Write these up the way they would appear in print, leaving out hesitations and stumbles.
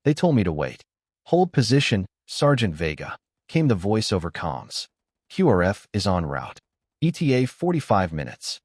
They told me to wait. Hold position, Sergeant Vega, came the voice over comms. QRF is en route. ETA 45 minutes.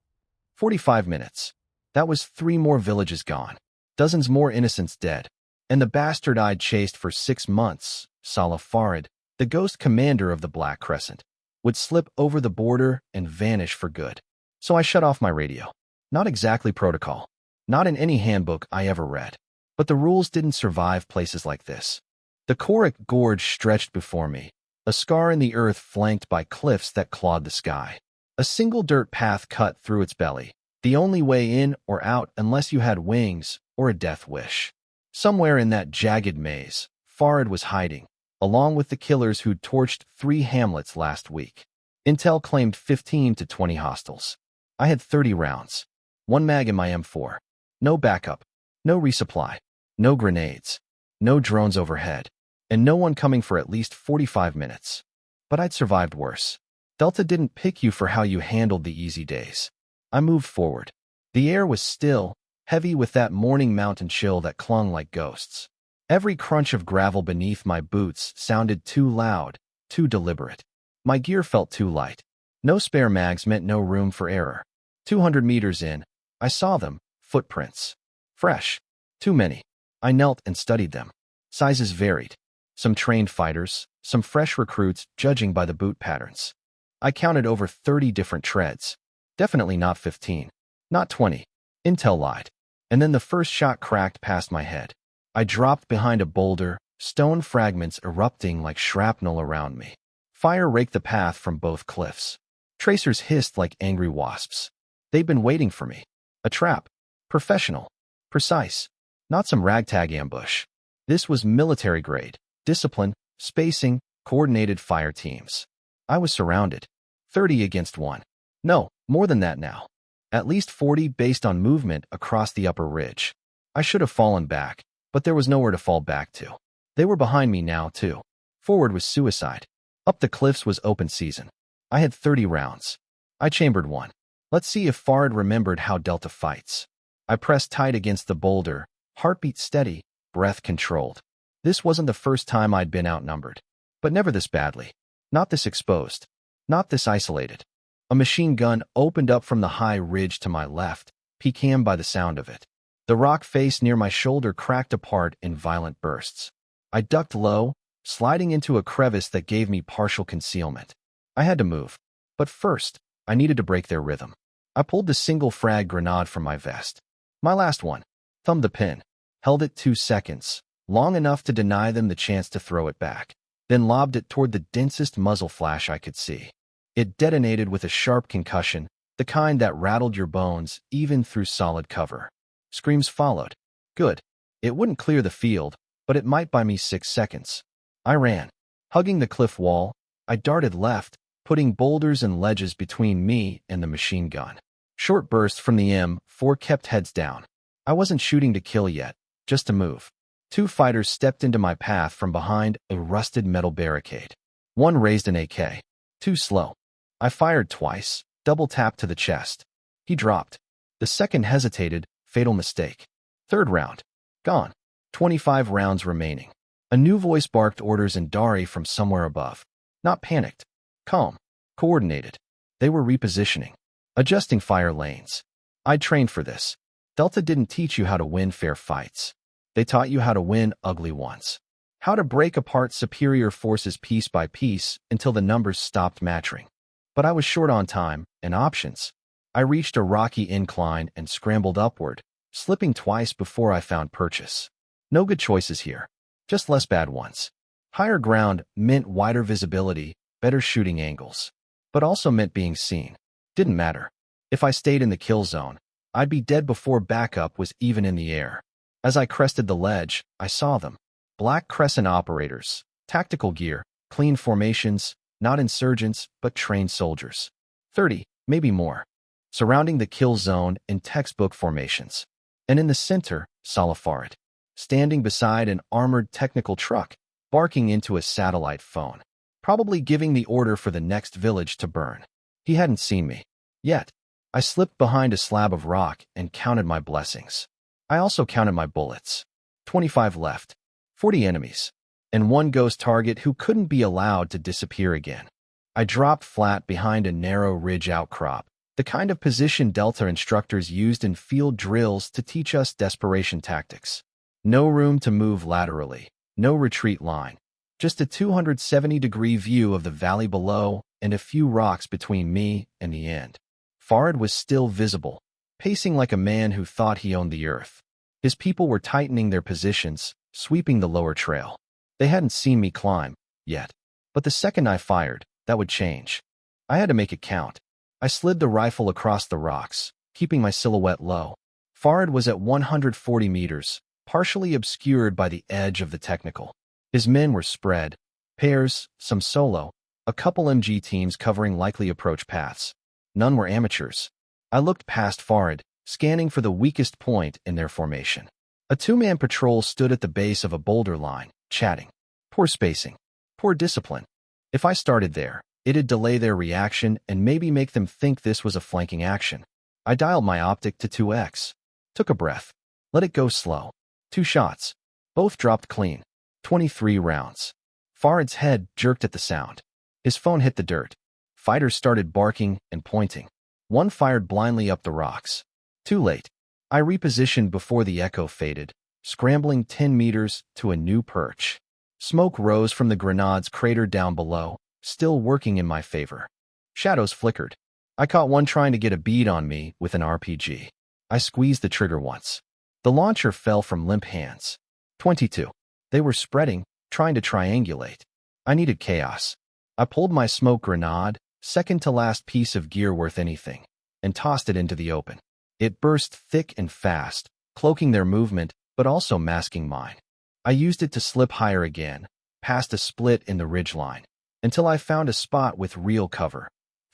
45 minutes. That was 3 more villages gone. Dozens more innocents dead. And the bastard I'd chased for 6 months, Saleh Farid, the ghost commander of the Black Crescent, would slip over the border and vanish for good. So I shut off my radio. Not exactly protocol. Not in any handbook I ever read. But the rules didn't survive places like this. The Korik Gorge stretched before me, a scar in the earth flanked by cliffs that clawed the sky. A single dirt path cut through its belly, the only way in or out unless you had wings or a death wish. Somewhere in that jagged maze, Farid was hiding, along with the killers who'd torched 3 hamlets last week. Intel claimed 15 to 20 hostiles. I had 30 rounds. 1 mag in my M4. No backup. No resupply. No grenades. No drones overhead. And no one coming for at least 45 minutes. But I'd survived worse. Delta didn't pick you for how you handled the easy days. I moved forward. The air was still, heavy with that morning mountain chill that clung like ghosts. Every crunch of gravel beneath my boots sounded too loud, too deliberate. My gear felt too light. No spare mags meant no room for error. 200 meters in, I saw them, footprints. Fresh. Too many. I knelt and studied them. Sizes varied. Some trained fighters, some fresh recruits judging by the boot patterns. I counted over 30 different treads. Definitely not 15. Not 20. Intel lied. And then the first shot cracked past my head. I dropped behind a boulder, stone fragments erupting like shrapnel around me. Fire raked the path from both cliffs. Tracers hissed like angry wasps. They'd been waiting for me. A trap. Professional. Precise. Not some ragtag ambush. This was military grade. Discipline, spacing, coordinated fire teams. I was surrounded. 30 against 1. No, more than that now. At least 40 based on movement across the upper ridge. I should have fallen back, but there was nowhere to fall back to. They were behind me now, too. Forward was suicide. Up the cliffs was open season. I had 30 rounds. I chambered 1. Let's see if Farid remembered how Delta fights. I pressed tight against the boulder, heartbeat steady, breath controlled. This wasn't the first time I'd been outnumbered. But never this badly. Not this exposed. Not this isolated. A machine gun opened up from the high ridge to my left, pecan by the sound of it. The rock face near my shoulder cracked apart in violent bursts. I ducked low, sliding into a crevice that gave me partial concealment. I had to move. But first, I needed to break their rhythm. I pulled the single frag grenade from my vest. My last one. Thumbed the pin. Held it 2 seconds. Long enough to deny them the chance to throw it back. Then lobbed it toward the densest muzzle flash I could see. It detonated with a sharp concussion, the kind that rattled your bones even through solid cover. Screams followed. Good. It wouldn't clear the field, but it might buy me 6 seconds. I ran. Hugging the cliff wall, I darted left, putting boulders and ledges between me and the machine gun. Short bursts from the M4 kept heads down. I wasn't shooting to kill yet, just to move. 2 fighters stepped into my path from behind a rusted metal barricade. One raised an AK. Too slow. I fired twice, double tap to the chest. He dropped. The second hesitated, fatal mistake. Third round. Gone. 25 rounds remaining. A new voice barked orders in Dari from somewhere above. Not panicked. Calm. Coordinated. They were repositioning. Adjusting fire lanes. I'd trained for this. Delta didn't teach you how to win fair fights. They taught you how to win ugly ones. How to break apart superior forces piece by piece until the numbers stopped matching. But I was short on time and options. I reached a rocky incline and scrambled upward, slipping twice before I found purchase. No good choices here. Just less bad ones. Higher ground meant wider visibility, better shooting angles. But also meant being seen. Didn't matter. If I stayed in the kill zone, I'd be dead before backup was even in the air. As I crested the ledge, I saw them. Black Crescent operators, tactical gear, clean formations, not insurgents, but trained soldiers. 30, maybe more. Surrounding the kill zone in textbook formations. And in the center, Saleh Farid, standing beside an armored technical truck, barking into a satellite phone, probably giving the order for the next village to burn. He hadn't seen me. Yet. I slipped behind a slab of rock and counted my blessings. I also counted my bullets. 25 left. 40 enemies, and one ghost target who couldn't be allowed to disappear again. I dropped flat behind a narrow ridge outcrop, the kind of position Delta instructors used in field drills to teach us desperation tactics. No room to move laterally, no retreat line, just a 270-degree view of the valley below and a few rocks between me and the end. Farid was still visible, pacing like a man who thought he owned the earth. His people were tightening their positions, sweeping the lower trail. They hadn't seen me climb yet, but the second I fired, that would change. I had to make it count. I slid the rifle across the rocks, keeping my silhouette low. Farid was at 140 meters, partially obscured by the edge of the technical. His men were spread, pairs, some solo, a couple MG teams covering likely approach paths. None were amateurs. I looked past Farid, scanning for the weakest point in their formation. A two-man patrol stood at the base of a boulder line, chatting. Poor spacing. Poor discipline. If I started there, it'd delay their reaction and maybe make them think this was a flanking action. I dialed my optic to 2x. Took a breath. Let it go slow. 2 shots. Both dropped clean. 23 rounds. Farid's head jerked at the sound. His phone hit the dirt. Fighters started barking and pointing. One fired blindly up the rocks. Too late. I repositioned before the echo faded, scrambling 10 meters to a new perch. Smoke rose from the grenades cratered down below, still working in my favor. Shadows flickered. I caught one trying to get a bead on me with an RPG. I squeezed the trigger once. The launcher fell from limp hands. 22. They were spreading, trying to triangulate. I needed chaos. I pulled my smoke grenade, second to last piece of gear worth anything, and tossed it into the open. It burst thick and fast, cloaking their movement, but also masking mine. I used it to slip higher again, past a split in the ridgeline, until I found a spot with real cover.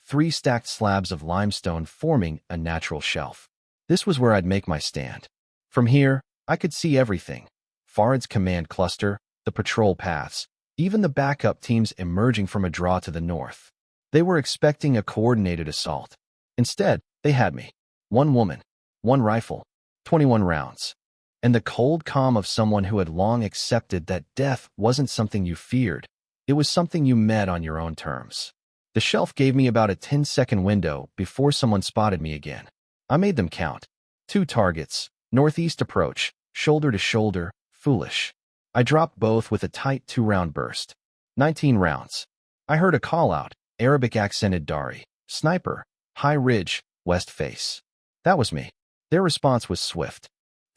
3 stacked slabs of limestone forming a natural shelf. This was where I'd make my stand. From here, I could see everything. Farid's command cluster, the patrol paths, even the backup teams emerging from a draw to the north. They were expecting a coordinated assault. Instead, they had me. 1 woman, 1 rifle, 21 rounds. And the cold calm of someone who had long accepted that death wasn't something you feared. It was something you met on your own terms. The shelf gave me about a 10-second window before someone spotted me again. I made them count. 2 targets, northeast approach, shoulder to shoulder, foolish. I dropped both with a tight 2-round burst. 19 rounds. I heard a call-out, Arabic-accented Dari. Sniper, high ridge, west face. That was me. Their response was swift.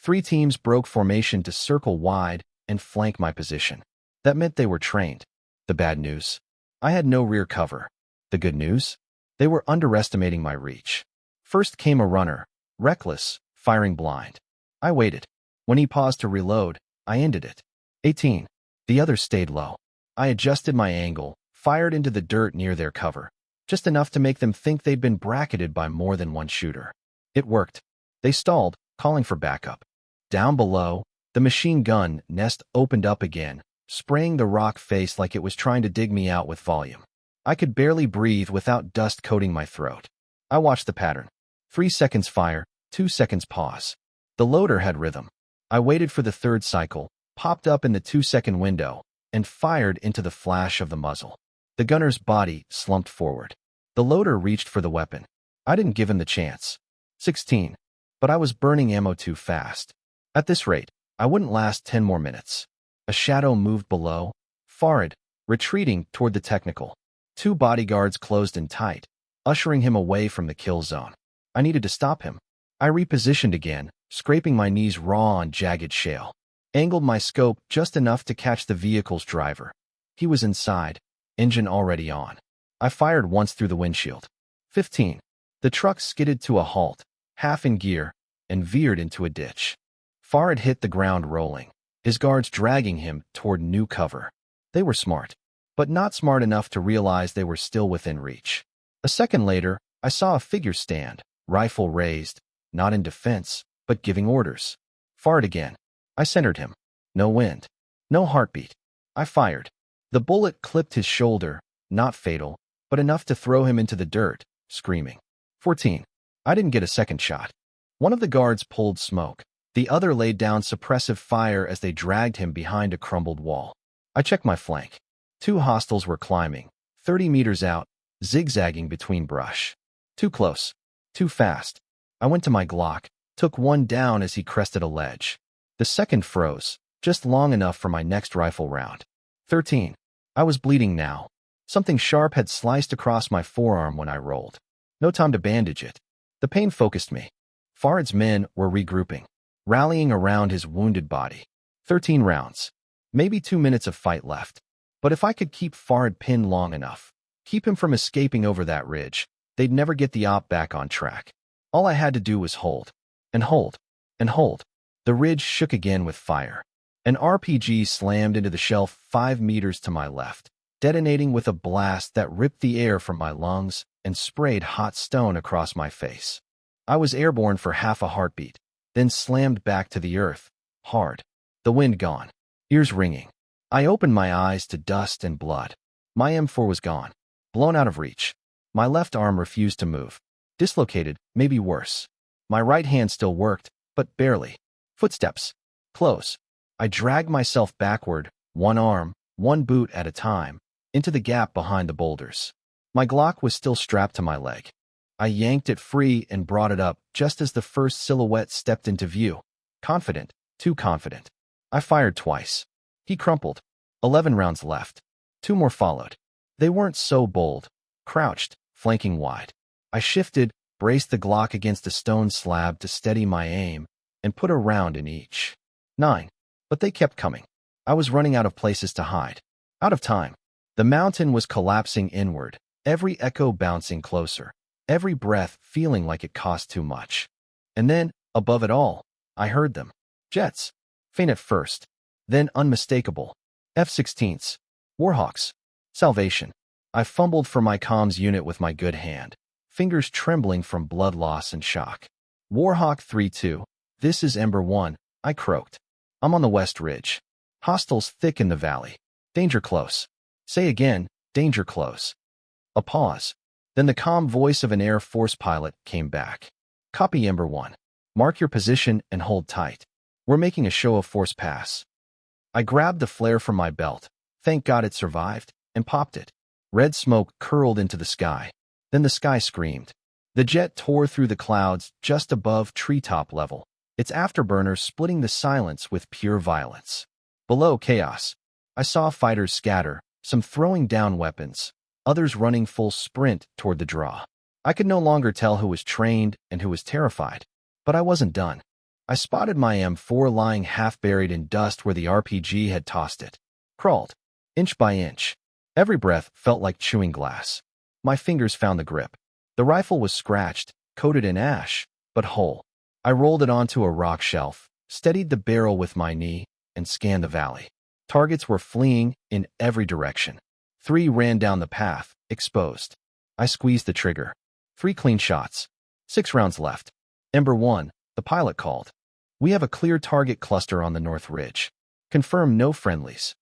3 teams broke formation to circle wide and flank my position. That meant they were trained. The bad news? I had no rear cover. The good news? They were underestimating my reach. First came a runner, reckless, firing blind. I waited. When he paused to reload, I ended it. 18. The others stayed low. I adjusted my angle, fired into the dirt near their cover, just enough to make them think they'd been bracketed by more than one shooter. It worked. They stalled, calling for backup. Down below, the machine gun nest opened up again, spraying the rock face like it was trying to dig me out with volume. I could barely breathe without dust coating my throat. I watched the pattern. 3 seconds fire, 2 seconds pause. The loader had rhythm. I waited for the 3rd cycle, popped up in the 2-second window, and fired into the flash of the muzzle. The gunner's body slumped forward. The loader reached for the weapon. I didn't give him the chance. 16. But I was burning ammo too fast. At this rate, I wouldn't last 10 more minutes. A shadow moved below. Farid, retreating toward the technical. 2 bodyguards closed in tight, ushering him away from the kill zone. I needed to stop him. I repositioned again, scraping my knees raw on jagged shale. Angled my scope just enough to catch the vehicle's driver. He was inside, engine already on. I fired once through the windshield. 15. The truck skidded to a halt, half in gear, and veered into a ditch. Farid hit the ground rolling, his guards dragging him toward new cover. They were smart, but not smart enough to realize they were still within reach. A second later, I saw a figure stand, rifle raised, not in defense, but giving orders. Farid again. I centered him. No wind. No heartbeat. I fired. The bullet clipped his shoulder, not fatal, but enough to throw him into the dirt, screaming. 14. I didn't get a second shot. One of the guards pulled smoke. The other laid down suppressive fire as they dragged him behind a crumbled wall. I checked my flank. 2 hostiles were climbing, 30 meters out, zigzagging between brush. Too close. Too fast. I went to my Glock, took one down as he crested a ledge. The second froze, just long enough for my next rifle round. 13. I was bleeding now. Something sharp had sliced across my forearm when I rolled. No time to bandage it. The pain focused me. Farid's men were regrouping, rallying around his wounded body. 13 rounds. Maybe 2 minutes of fight left. But if I could keep Farid pinned long enough, keep him from escaping over that ridge, they'd never get the op back on track. All I had to do was hold. And hold. And hold. The ridge shook again with fire. An RPG slammed into the shelf 5 meters to my left, detonating with a blast that ripped the air from my lungs and sprayed hot stone across my face. I was airborne for half a heartbeat, then slammed back to the earth, hard. The wind gone. Ears ringing. I opened my eyes to dust and blood. My M4 was gone. Blown out of reach. My left arm refused to move. Dislocated, maybe worse. My right hand still worked, but barely. Footsteps. Close. I dragged myself backward, one arm, one boot at a time, into the gap behind the boulders. My Glock was still strapped to my leg. I yanked it free and brought it up just as the first silhouette stepped into view. Confident, too confident. I fired twice. He crumpled. 11 rounds left. 2 more followed. They weren't so bold. Crouched, flanking wide. I shifted, braced the Glock against a stone slab to steady my aim, and put a round in each. 9. But they kept coming. I was running out of places to hide. Out of time. The mountain was collapsing inward, every echo bouncing closer, every breath feeling like it cost too much. And then, above it all, I heard them. Jets. Faint at first, then unmistakable. F-16s. Warhawks. Salvation. I fumbled for my comms unit with my good hand, fingers trembling from blood loss and shock. Warhawk 3-2. This is Ember 1, I croaked. I'm on the West Ridge. Hostiles thick in the valley. Danger close. Say again, danger close. A pause. Then the calm voice of an Air Force pilot came back. Copy Ember 1. Mark your position and hold tight. We're making a show of force pass. I grabbed the flare from my belt, thank God it survived, and popped it. Red smoke curled into the sky. Then the sky screamed. The jet tore through the clouds just above treetop level, its afterburners splitting the silence with pure violence. Below, chaos. I saw fighters scatter, some throwing down weapons, others running full sprint toward the draw. I could no longer tell who was trained and who was terrified. But I wasn't done. I spotted my M4 lying half-buried in dust where the RPG had tossed it. Crawled. Inch by inch. Every breath felt like chewing glass. My fingers found the grip. The rifle was scratched, coated in ash, but whole. I rolled it onto a rock shelf, steadied the barrel with my knee, and scanned the valley. Targets were fleeing in every direction. 3 ran down the path, exposed. I squeezed the trigger. 3 clean shots. 6 rounds left. Ember 1, the pilot called. We have a clear target cluster on the North Ridge. Confirm no friendlies.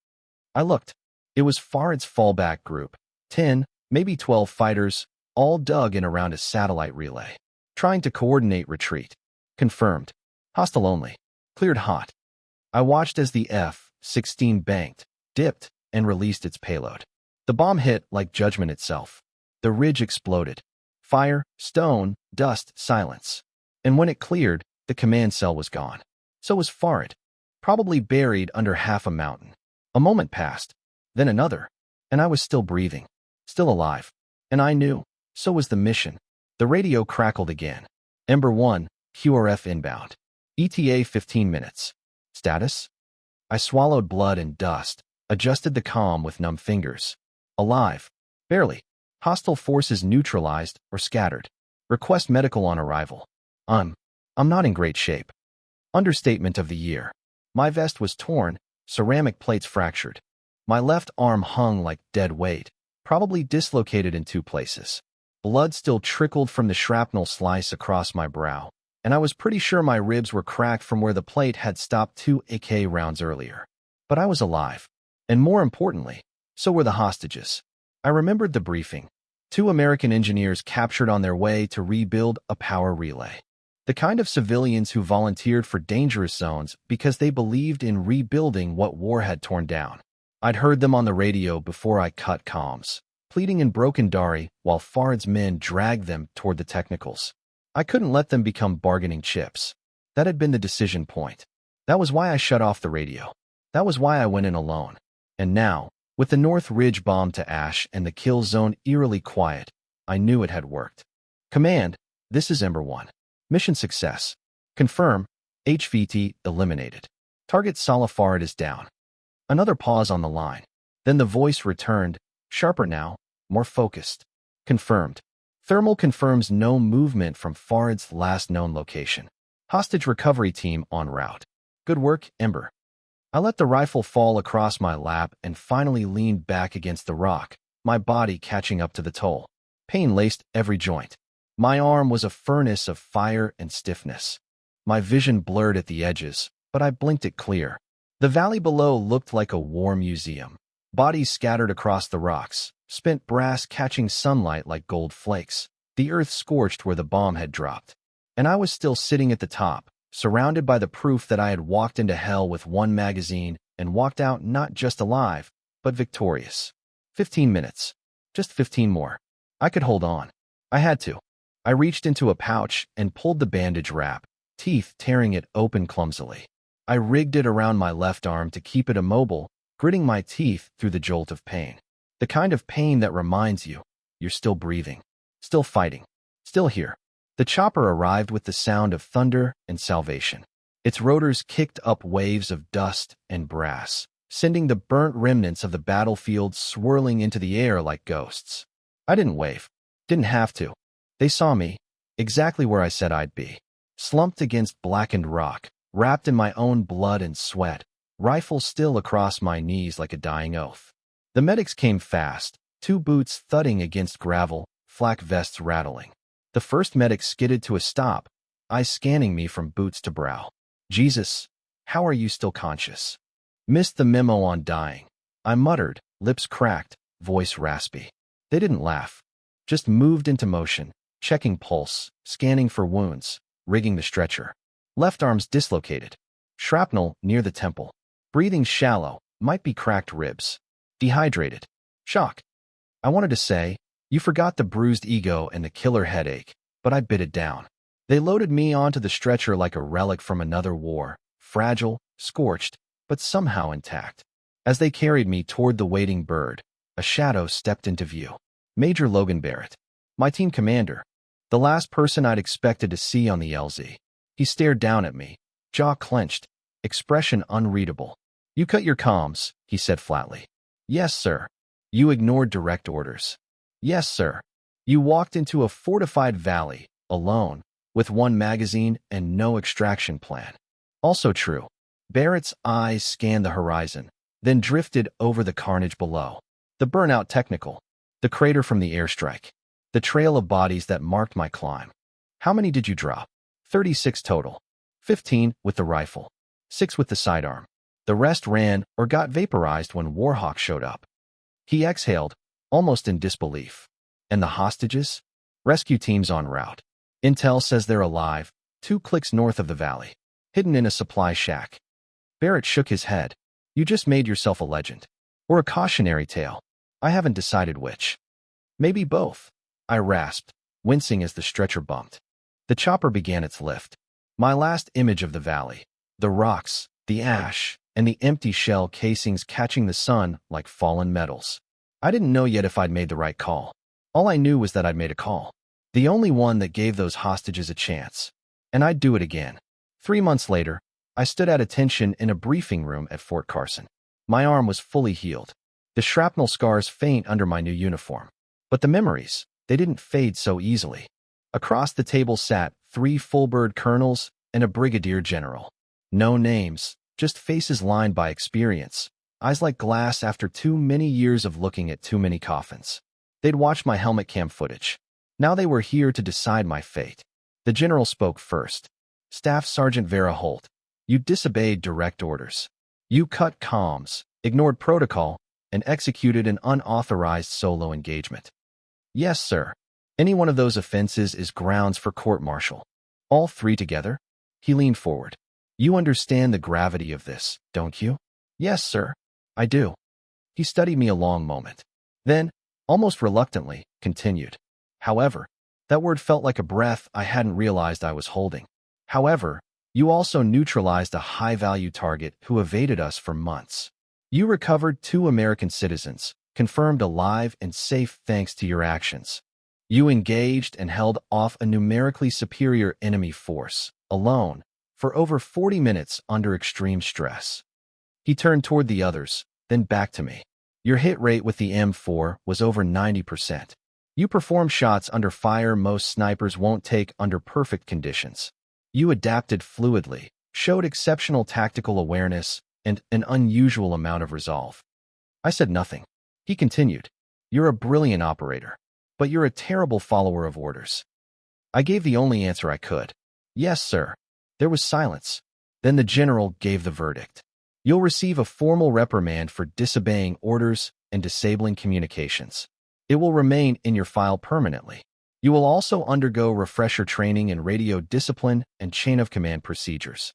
I looked. It was Farid's fallback group. 10, maybe 12 fighters, all dug in around a satellite relay, trying to coordinate retreat. Confirmed. Hostile only. Cleared hot. I watched as the F-16 banked, dipped, and released its payload. The bomb hit like judgment itself. The ridge exploded. Fire, stone, dust, silence. And when it cleared, the command cell was gone. So was Farid, probably buried under half a mountain. A moment passed, then another, and I was still breathing, still alive. And I knew, so was the mission. The radio crackled again. Ember 1, QRF inbound. ETA 15 minutes. Status? I swallowed blood and dust, adjusted the comm with numb fingers. Alive. Barely. Hostile forces neutralized or scattered. Request medical on arrival. I'm not in great shape. Understatement of the year. My vest was torn, ceramic plates fractured. My left arm hung like dead weight, probably dislocated in 2 places. Blood still trickled from the shrapnel slice across my brow, and I was pretty sure my ribs were cracked from where the plate had stopped 2 AK rounds earlier. But I was alive. And more importantly, so were the hostages. I remembered the briefing. 2 American engineers captured on their way to rebuild a power relay. The kind of civilians who volunteered for dangerous zones because they believed in rebuilding what war had torn down. I'd heard them on the radio before I cut comms, pleading in broken Dari while Fard's men dragged them toward the technicals. I couldn't let them become bargaining chips. That had been the decision point. That was why I shut off the radio. That was why I went in alone. And now, with the North Ridge bombed to ash and the kill zone eerily quiet, I knew it had worked. Command, this is Ember 1. Mission success. Confirm. HVT eliminated. Target Salafard is down. Another pause on the line. Then the voice returned, sharper now, more focused. Confirmed. Thermal confirms no movement from Fard's last known location. Hostage recovery team en route. Good work, Ember. I let the rifle fall across my lap and finally leaned back against the rock, my body catching up to the toll. Pain laced every joint. My arm was a furnace of fire and stiffness. My vision blurred at the edges, but I blinked it clear. The valley below looked like a war museum. Bodies scattered across the rocks, spent brass catching sunlight like gold flakes. The earth scorched where the bomb had dropped. And I was still sitting at the top, surrounded by the proof that I had walked into hell with one magazine and walked out not just alive, but victorious. 15 minutes. Just 15 more. I could hold on. I had to. I reached into a pouch and pulled the bandage wrap, teeth tearing it open clumsily. I rigged it around my left arm to keep it immobile, gritting my teeth through the jolt of pain. The kind of pain that reminds you, you're still breathing, still fighting, still here. The chopper arrived with the sound of thunder and salvation. Its rotors kicked up waves of dust and brass, sending the burnt remnants of the battlefield swirling into the air like ghosts. I didn't wave. Didn't have to. They saw me, exactly where I said I'd be. Slumped against blackened rock, wrapped in my own blood and sweat, rifle still across my knees like a dying oath. The medics came fast, 2 boots thudding against gravel, flak vests rattling. The first medic skidded to a stop, eyes scanning me from boots to brow. Jesus, how are you still conscious? Missed the memo on dying. I muttered, lips cracked, voice raspy. They didn't laugh. Just moved into motion, checking pulse, scanning for wounds, rigging the stretcher. Left arm's dislocated. Shrapnel near the temple. Breathing shallow, might be cracked ribs. Dehydrated. Shock. I wanted to say, you forgot the bruised ego and the killer headache, but I bit it down. They loaded me onto the stretcher like a relic from another war, fragile, scorched, but somehow intact. As they carried me toward the waiting bird, a shadow stepped into view. Major Logan Barrett, my team commander, the last person I'd expected to see on the LZ. He stared down at me, jaw clenched, expression unreadable. You cut your comms, he said flatly. Yes, sir. You ignored direct orders. Yes, sir. You walked into a fortified valley, alone, with 1 magazine and no extraction plan. Also true. Barrett's eyes scanned the horizon, then drifted over the carnage below. The burnout technical. The crater from the airstrike. The trail of bodies that marked my climb. How many did you drop? 36 total. 15 with the rifle. 6 with the sidearm. The rest ran or got vaporized when Warhawk showed up. He exhaled, almost in disbelief. And the hostages? Rescue teams en route. Intel says they're alive, 2 clicks north of the valley, hidden in a supply shack. Barrett shook his head. You just made yourself a legend. Or a cautionary tale. I haven't decided which. Maybe both. I rasped, wincing as the stretcher bumped. The chopper began its lift. My last image of the valley. The rocks, the ash, and the empty shell casings catching the sun like fallen metals. I didn't know yet if I'd made the right call. All I knew was that I'd made a call. The only one that gave those hostages a chance. And I'd do it again. 3 months later, I stood at attention in a briefing room at Fort Carson. My arm was fully healed. The shrapnel scars faint under my new uniform. But the memories, they didn't fade so easily. Across the table sat 3 full-bird colonels and a brigadier general. No names, just faces lined by experience, eyes like glass after too many years of looking at too many coffins. They'd watched my helmet cam footage. Now they were here to decide my fate. The general spoke first. Staff Sergeant Vera Holt, you disobeyed direct orders. You cut comms, ignored protocol, and executed an unauthorized solo engagement. Yes, sir. Any one of those offenses is grounds for court-martial. All three together? He leaned forward. You understand the gravity of this, don't you? Yes, sir. I do. He studied me a long moment. Then, almost reluctantly, continued. However, that word felt like a breath I hadn't realized I was holding. However, you also neutralized a high-value target who evaded us for months. You recovered 2 American citizens, confirmed alive and safe thanks to your actions. You engaged and held off a numerically superior enemy force, alone, for over 40 minutes under extreme stress. He turned toward the others, then back to me. Your hit rate with the M4 was over 90%. You performed shots under fire most snipers won't take under perfect conditions. You adapted fluidly, showed exceptional tactical awareness, and an unusual amount of resolve. I said nothing. He continued. You're a brilliant operator, but you're a terrible follower of orders. I gave the only answer I could. Yes, sir. There was silence. Then the general gave the verdict. You'll receive a formal reprimand for disobeying orders and disabling communications. It will remain in your file permanently. You will also undergo refresher training in radio discipline and chain of command procedures.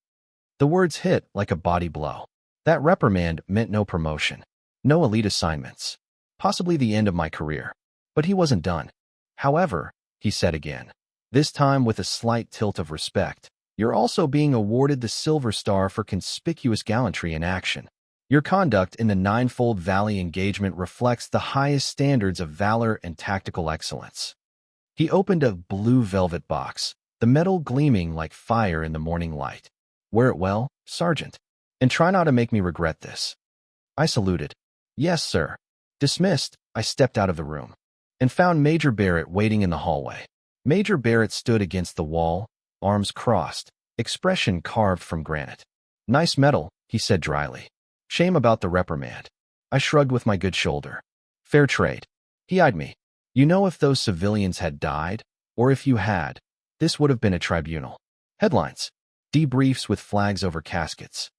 The words hit like a body blow. That reprimand meant no promotion, no elite assignments, possibly the end of my career. But he wasn't done. However, he said again, this time with a slight tilt of respect, you're also being awarded the Silver Star for conspicuous gallantry in action. Your conduct in the Ninefold Valley engagement reflects the highest standards of valor and tactical excellence. He opened a blue velvet box, the metal gleaming like fire in the morning light. Wear it well, Sergeant, and try not to make me regret this. I saluted. Yes, sir. Dismissed, I stepped out of the room and found Major Barrett waiting in the hallway. Major Barrett stood against the wall, arms crossed, expression carved from granite. Nice metal, he said dryly. Shame about the reprimand. I shrugged with my good shoulder. Fair trade. He eyed me. You know, if those civilians had died, or if you had, this would have been a tribunal. Headlines. Debriefs with flags over caskets.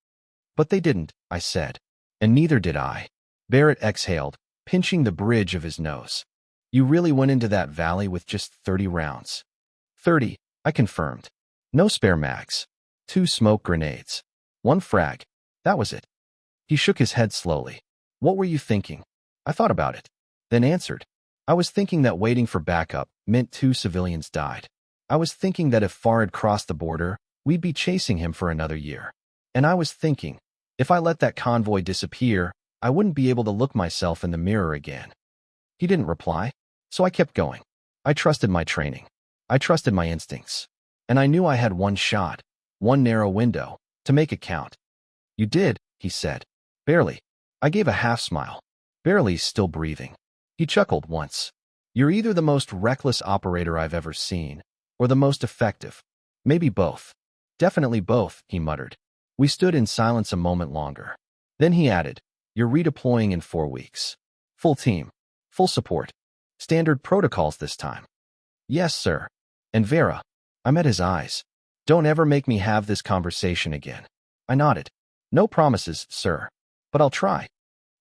But they didn't, I said. And neither did I. Barrett exhaled, pinching the bridge of his nose. You really went into that valley with just 30 rounds. 30, I confirmed. No spare mags. 2 smoke grenades. 1 frag. That was it. He shook his head slowly. What were you thinking? I thought about it, then answered. I was thinking that waiting for backup meant 2 civilians died. I was thinking that if Farr had crossed the border, we'd be chasing him for another year. And I was thinking, if I let that convoy disappear, I wouldn't be able to look myself in the mirror again. He didn't reply, so I kept going. I trusted my training. I trusted my instincts. And I knew I had 1 shot, 1 narrow window, to make it count. You did, he said. Barely. I gave a half smile. Barely's still breathing. He chuckled once. You're either the most reckless operator I've ever seen, or the most effective. Maybe both. Definitely both, he muttered. We stood in silence a moment longer. Then he added, You're redeploying in 4 weeks. Full team. Full support. Standard protocols this time. Yes, sir. And Vera. I met his eyes. Don't ever make me have this conversation again. I nodded. No promises, sir. But I'll try.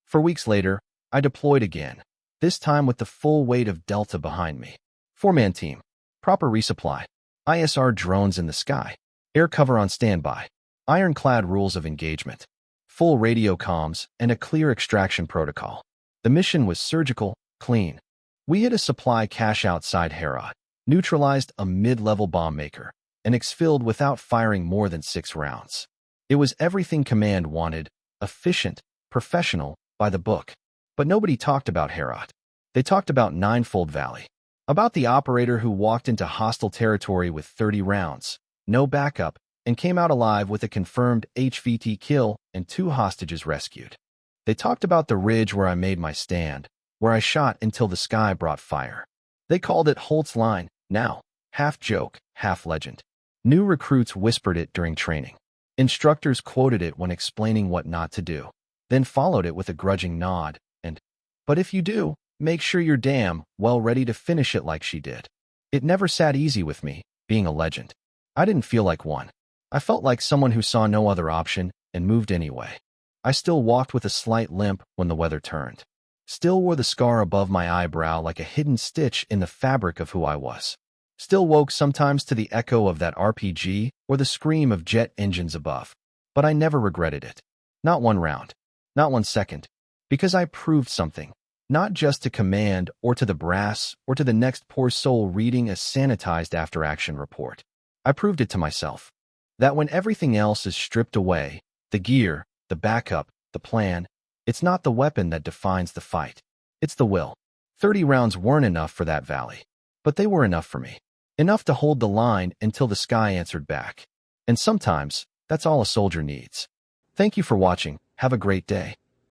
4 weeks later, I deployed again, this time with the full weight of Delta behind me. 4-man team. Proper resupply. ISR drones in the sky. Air cover on standby. Ironclad rules of engagement. Full radio comms and a clear extraction protocol. The mission was surgical, clean. We hit a supply cache outside Herat, neutralized a mid-level bomb maker, and exfilled without firing more than 6 rounds. It was everything command wanted, efficient, professional, by the book. But nobody talked about Herat. They talked about Ninefold Valley. About the operator who walked into hostile territory with 30 rounds, no backup, and came out alive with a confirmed HVT kill and 2 hostages rescued. They talked about the ridge where I made my stand, where I shot until the sky brought fire. They called it Holt's line, now, half joke, half legend. New recruits whispered it during training. Instructors quoted it when explaining what not to do, then followed it with a grudging nod, and, but if you do, make sure you're damn well ready to finish it like she did. It never sat easy with me, being a legend. I didn't feel like one. I felt like someone who saw no other option and moved anyway. I still walked with a slight limp when the weather turned. Still wore the scar above my eyebrow like a hidden stitch in the fabric of who I was. Still woke sometimes to the echo of that RPG or the scream of jet engines above. But I never regretted it. Not one round. Not 1 second. Because I proved something. Not just to command or to the brass or to the next poor soul reading a sanitized after-action report. I proved it to myself. That when everything else is stripped away, the gear, the backup, the plan, it's not the weapon that defines the fight. It's the will. 30 rounds weren't enough for that valley. But they were enough for me. Enough to hold the line until the sky answered back. And sometimes, that's all a soldier needs. Thank you for watching. Have a great day.